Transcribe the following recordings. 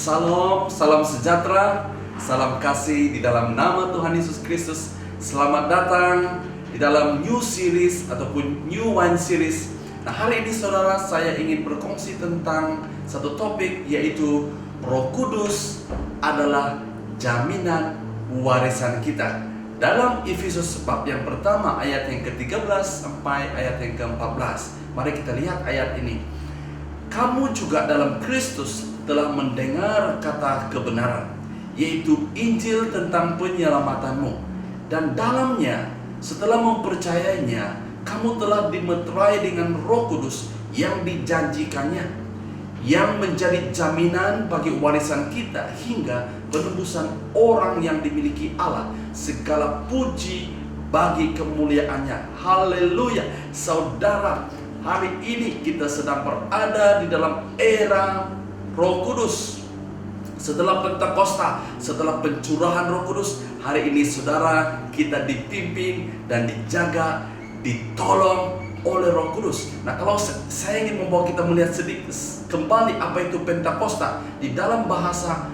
Salam, salam sejahtera, salam kasih di dalam nama Tuhan Yesus Kristus. Selamat datang di dalam new series ataupun new wine series. Nah, hari ini saudara, saya ingin berkongsi tentang satu topik, yaitu Roh Kudus adalah jaminan warisan kita. Dalam Efesus bab yang pertama ayat yang ke-13 sampai ayat yang ke-14. Mari kita lihat ayat ini. Kamu juga dalam Kristus telah mendengar kata kebenaran, yaitu Injil tentang penyelamatanmu. Dan dalamnya, setelah mempercayainya, kamu telah dimeterai dengan Roh Kudus yang dijanjikannya, yang menjadi jaminan bagi warisan kita hingga penebusan orang yang dimiliki Allah. Segala puji bagi kemuliaannya. Haleluya. Saudara, hari ini kita sedang berada di dalam era Roh Kudus. Setelah Pentakosta, setelah pencurahan Roh Kudus, hari ini saudara, kita dipimpin dan dijaga, ditolong oleh Roh Kudus. Nah, kalau saya ingin membawa kita melihat sedikit kembali apa itu Pentakosta di dalam bahasa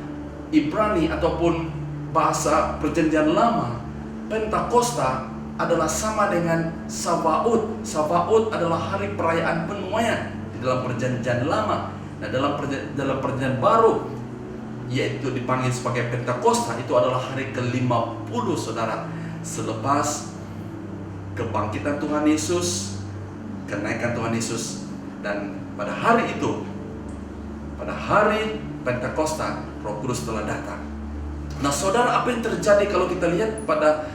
Ibrani ataupun bahasa Perjanjian Lama, Pentakosta adalah sama dengan Sabaoth. Sabaoth adalah hari perayaan penuaian di dalam Perjanjian Lama. Nah, dalam Perjanjian Baru, yaitu dipanggil sebagai Pentakosta, itu adalah hari ke-50 saudara, selepas kebangkitan Tuhan Yesus, kenaikan Tuhan Yesus. Dan pada hari itu, pada hari Pentakosta, Roh Kudus telah datang. Nah saudara, apa yang terjadi kalau kita lihat pada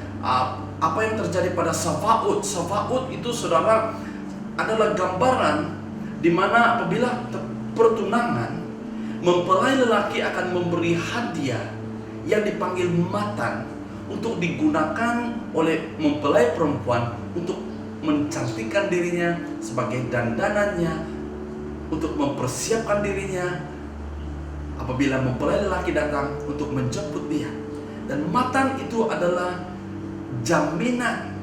apa yang terjadi pada Sabaoth? Sabaoth itu saudara adalah gambaran di mana apabila pertunangan, mempelai lelaki akan memberi hadiah yang dipanggil matan untuk digunakan oleh mempelai perempuan untuk mencantikkan dirinya sebagai dandanannya, untuk mempersiapkan dirinya apabila mempelai lelaki datang untuk menjemput dia. Dan matan itu adalah jaminan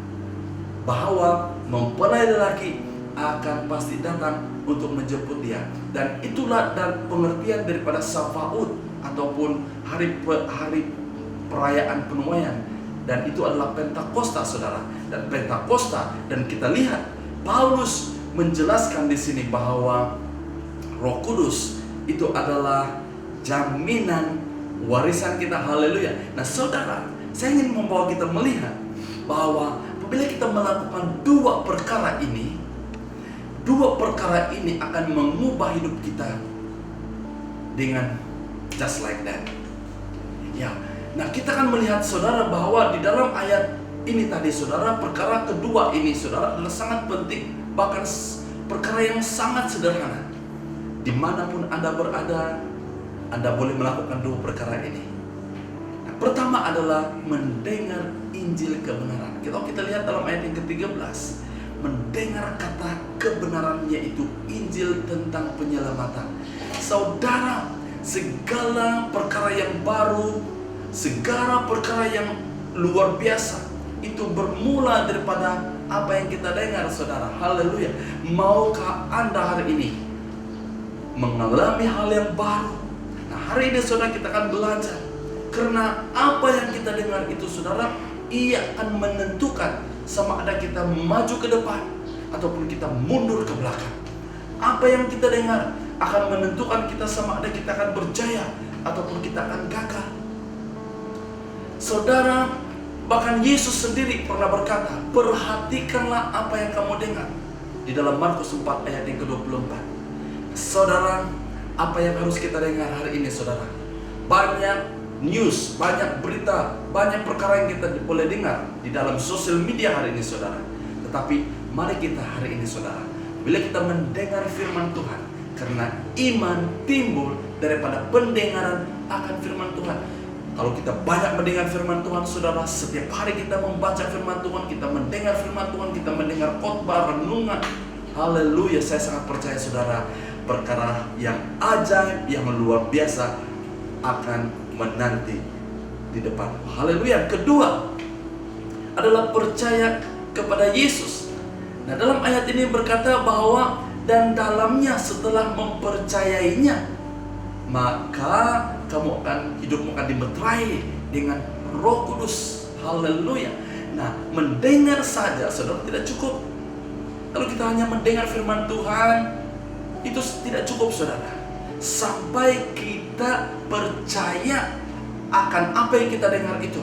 bahwa mempelai lelaki akan pasti datang untuk menjemput dia. Dan itulah dan pengertian daripada Sabaoth ataupun hari perayaan penuaian. Dan itu adalah Pentakosta saudara. Dan Pentakosta, dan kita lihat Paulus menjelaskan di sini bahwa Roh Kudus itu adalah jaminan warisan kita. Haleluya. Nah saudara, saya ingin membawa kita melihat bahwa apabila kita melakukan dua perkara ini akan mengubah hidup kita dengan just like that. Ya, nah kita akan melihat saudara bahwa di dalam ayat ini tadi saudara, perkara kedua ini saudara adalah sangat penting, bahkan perkara yang sangat sederhana. Dimanapun Anda berada, Anda boleh melakukan dua perkara ini. Nah, pertama adalah mendengar Injil kebenaran. Kita lihat dalam ayat yang ke-13, mendengar kata kebenaran, yaitu Injil tentang penyelamatan. Saudara, segala perkara yang baru, segala perkara yang luar biasa, itu bermula daripada apa yang kita dengar saudara. Haleluya. Maukah Anda hari ini mengalami hal yang baru? Nah, hari ini saudara kita akan belajar, karena apa yang kita dengar itu saudara, ia akan menentukan sama ada kita maju ke depan ataupun kita mundur ke belakang. Apa yang kita dengar akan menentukan kita sama ada kita akan berjaya ataupun kita akan gagal. Saudara, bahkan Yesus sendiri pernah berkata, perhatikanlah apa yang kamu dengar, di dalam Markus 4 ayat yang ke-24. Saudara, apa yang harus kita dengar hari ini saudara? Banyak news, banyak berita, banyak perkara yang kita boleh dengar di dalam sosial media hari ini saudara. Tetapi mari kita hari ini saudara, bila kita mendengar firman Tuhan, karena iman timbul daripada pendengaran akan firman Tuhan. Kalau kita banyak mendengar firman Tuhan saudara, setiap hari kita membaca firman Tuhan, kita mendengar firman Tuhan, kita mendengar khotbah, renungan. Haleluya, saya sangat percaya saudara, perkara yang ajaib, yang luar biasa akan menanti di depan. Haleluya. Kedua adalah percaya kepada Yesus. Nah, dalam ayat ini berkata bahwa dan dalamnya setelah mempercayainya, maka hidupmu akan dimeterai dengan Roh Kudus. Haleluya. Nah, mendengar saja saudara tidak cukup. Kalau kita hanya mendengar firman Tuhan, itu tidak cukup saudara. Sampai kita percaya akan apa yang kita dengar itu.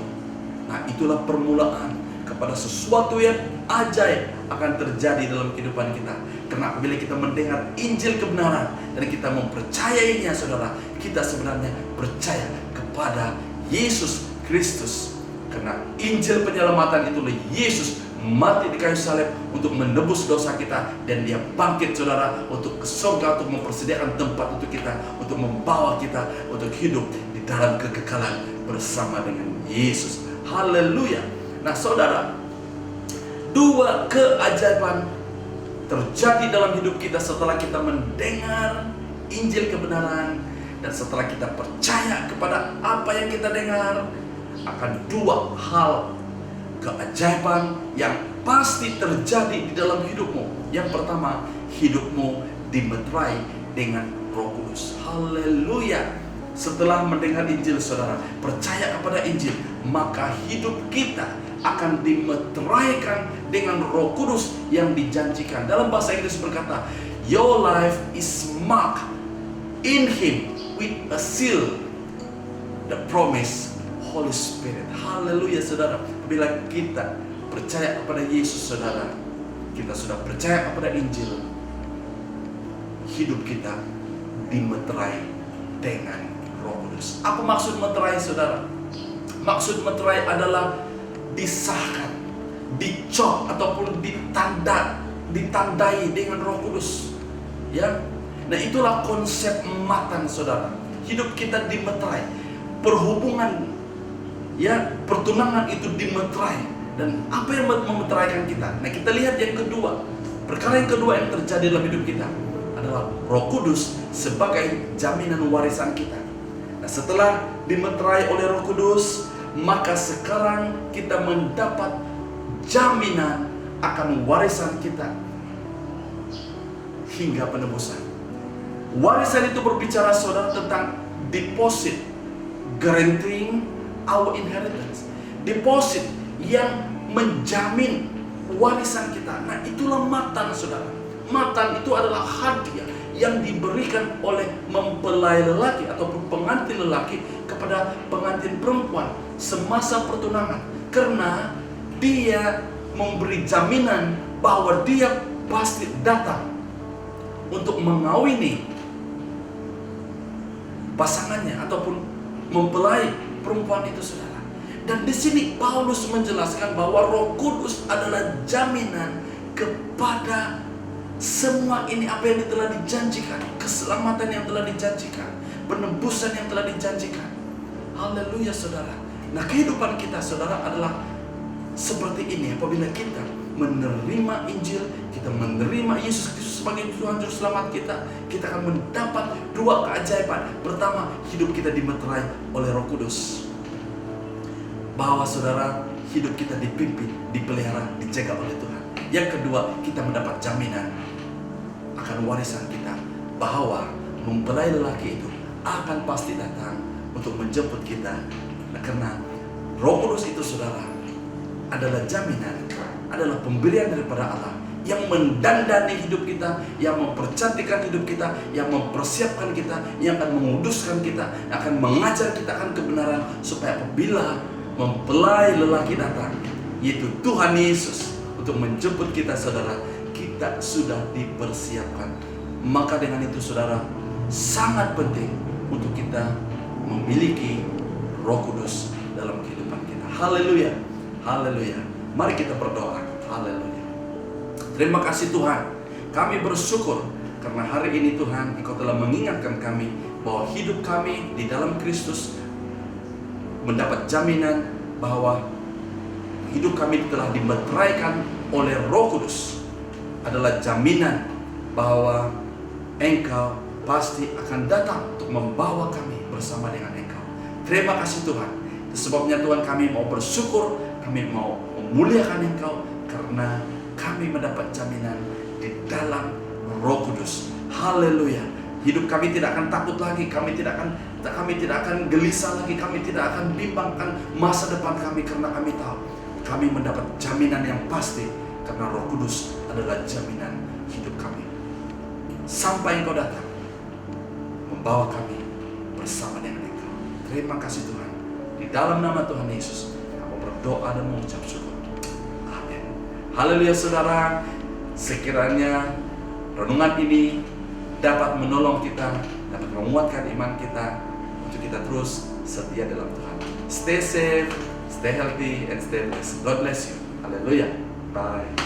Nah, itulah permulaan kepada sesuatu yang ajaib akan terjadi dalam kehidupan kita. Karena apabila kita mendengar Injil kebenaran dan kita mempercayainya saudara, kita sebenarnya percaya kepada Yesus Kristus. Karena Injil penyelamatan itulah Yesus mati di kayu salib untuk menebus dosa kita, dan Dia bangkit saudara untuk ke surga, untuk mempersediakan tempat untuk kita, untuk membawa kita untuk hidup di dalam kekekalan bersama dengan Yesus. Haleluya. Nah saudara, dua keajaiban terjadi dalam hidup kita setelah kita mendengar Injil kebenaran dan setelah kita percaya kepada apa yang kita dengar. Akan dua hal keajaiban yang pasti terjadi di dalam hidupmu. Yang pertama, hidupmu dimeterai dengan Roh Kudus. Haleluya. Setelah mendengar Injil saudara, percaya kepada Injil, maka hidup kita akan dimeteraikan dengan Roh Kudus yang dijanjikan. Dalam bahasa Inggris berkata, your life is marked in Him with a seal, the promise Holy Spirit. Haleluya saudara. Bila kita percaya kepada Yesus saudara, kita sudah percaya kepada Injil, hidup kita dimeterai dengan Roh Kudus. Apa maksud meterai saudara? Maksud meterai adalah disahkan, dicop ataupun ditandai dengan Roh Kudus. Ya. Nah, itulah konsep matan saudara. Hidup kita dimeterai. Perhubungan, ya, pertunangan itu dimeterai. Dan apa yang memeteraikan kita? Nah, kita lihat yang kedua. Perkara yang kedua yang terjadi dalam hidup kita adalah Roh Kudus sebagai jaminan warisan kita. Nah, setelah dimeterai oleh Roh Kudus, maka sekarang kita mendapat jaminan akan warisan kita hingga penebusan. Warisan itu berbicara saudara tentang deposit, guaranteeing our inheritance. Deposit yang menjamin warisan kita. Nah, itulah matan saudara. Matan itu adalah hadiah yang diberikan oleh mempelai lelaki ataupun pengantin lelaki kepada pengantin perempuan semasa pertunangan. Karena dia memberi jaminan bahwa dia pasti datang untuk mengawini pasangannya ataupun mempelai perempuan itu saudara. Dan di sini Paulus menjelaskan bahwa Roh Kudus adalah jaminan kepada semua ini, apa yang telah dijanjikan, keselamatan yang telah dijanjikan, penebusan yang telah dijanjikan. Haleluya saudara. Nah, kehidupan kita saudara adalah seperti ini. Apabila kita menerima Injil, kita menerima Yesus Kristus sebagai Tuhan Juru Selamat kita, kita akan mendapat dua keajaiban. Pertama, hidup kita dimeterai oleh Roh Kudus. Bahwa saudara, hidup kita dipimpin, dipelihara, dijaga oleh Tuhan. Yang kedua, kita mendapat jaminan akan warisan kita, bahwa mempelai lelaki itu akan pasti datang untuk menjemput kita. Nah, karena Roh Kudus itu saudara adalah jaminan, adalah pemberian daripada Allah yang mendandani hidup kita, yang mempercantikkan hidup kita, yang mempersiapkan kita, yang akan menguduskan kita, yang akan mengajar kita akan kebenaran, supaya apabila mempelai lelaki datang, yaitu Tuhan Yesus, untuk menjemput kita saudara, kita sudah dipersiapkan. Maka dengan itu saudara, sangat penting untuk kita memiliki Roh Kudus dalam kehidupan kita. Haleluya. Haleluya. Mari kita berdoa. Haleluya. Terima kasih Tuhan. Kami bersyukur karena hari ini Tuhan, Engkau telah mengingatkan kami bahwa hidup kami di dalam Kristus mendapat jaminan bahwa hidup kami telah dimeteraikan oleh Roh Kudus. Adalah jaminan bahwa Engkau pasti akan datang untuk membawa kami bersama dengan Engkau. Terima kasih Tuhan. Sebabnya Tuhan, kami mau bersyukur, kami mau memuliakan Engkau karena kami mendapat jaminan di dalam Roh Kudus. Haleluya. Hidup kami tidak akan takut lagi, kami tidak akan gelisah lagi, kami tidak akan bimbangkan masa depan kami, karena kami tahu kami mendapat jaminan yang pasti, karena Roh Kudus adalah jaminan hidup kami. Sampai Engkau datang membawa kami bersama dengan Engkau. Terima kasih Tuhan. Di dalam nama Tuhan Yesus, kami berdoa dan mengucap syukur. Amin. Haleluya saudara. Sekiranya renungan ini dapat menolong kita, dapat menguatkan iman kita, untuk kita terus setia dalam Tuhan. Stay safe, stay healthy, and stay blessed. God bless you. Haleluya. Bye.